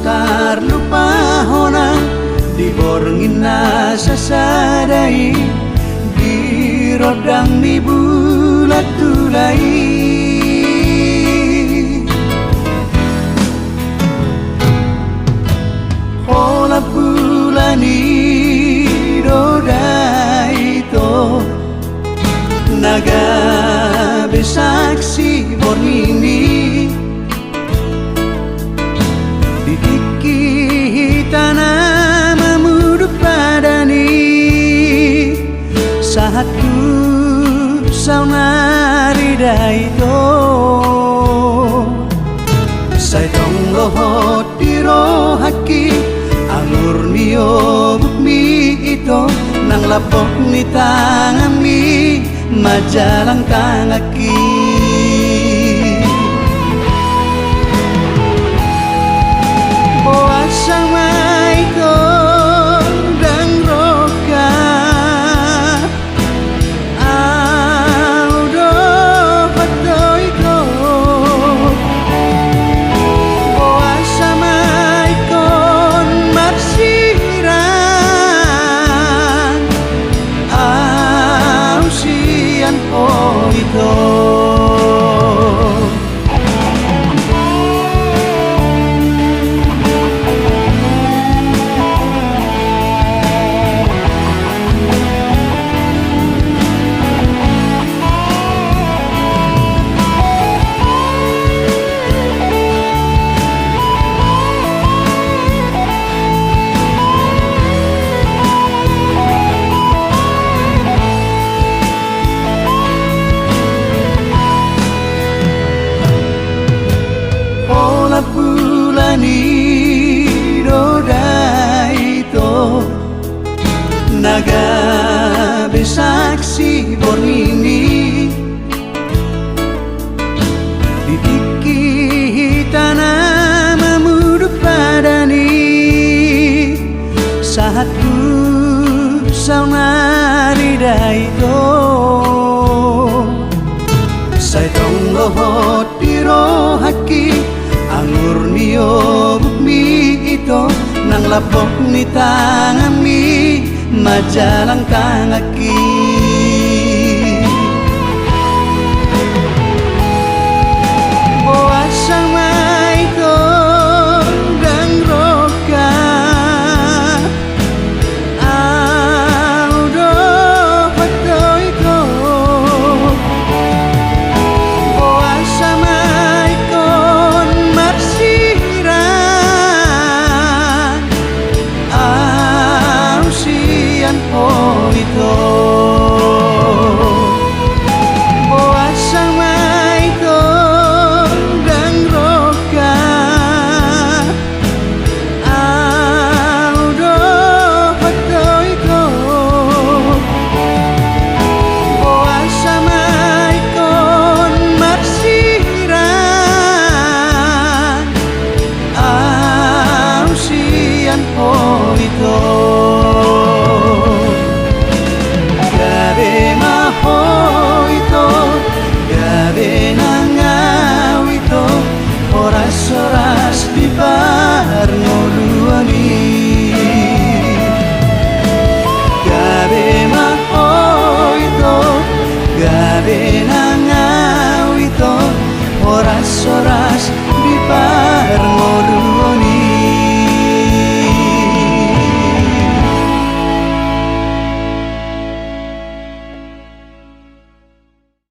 tarlupa hona di borngin na sasadai di rodang mi bulat tulai hola bulani rodai to naga besaksi borngini tanah memuduk padani sahatku saunari daito saitong lohot diro haki alur niyo bukmi ito nang lapok ni tangami majalang tangaki samai ko dan roka audo patoi ko boa samai kon marsiran au sian oito bulani rodai to naga besaksi borngini ditiki tanah memuduk padani sahatku saunari daito saitong lohot diro haki anggur niyo bukmi ito nang lapok ni tangami majalang tangaki boa samai ko dan roka audo patoi ko boa samai kon marsiran au sian oito boa samai ko dan roka audo patoi ko boa samai kon marsiran au sian oito gabe mahoito gabe nangawito oras-oras di barno luani gabe mahoito gabe nangawito oras-oras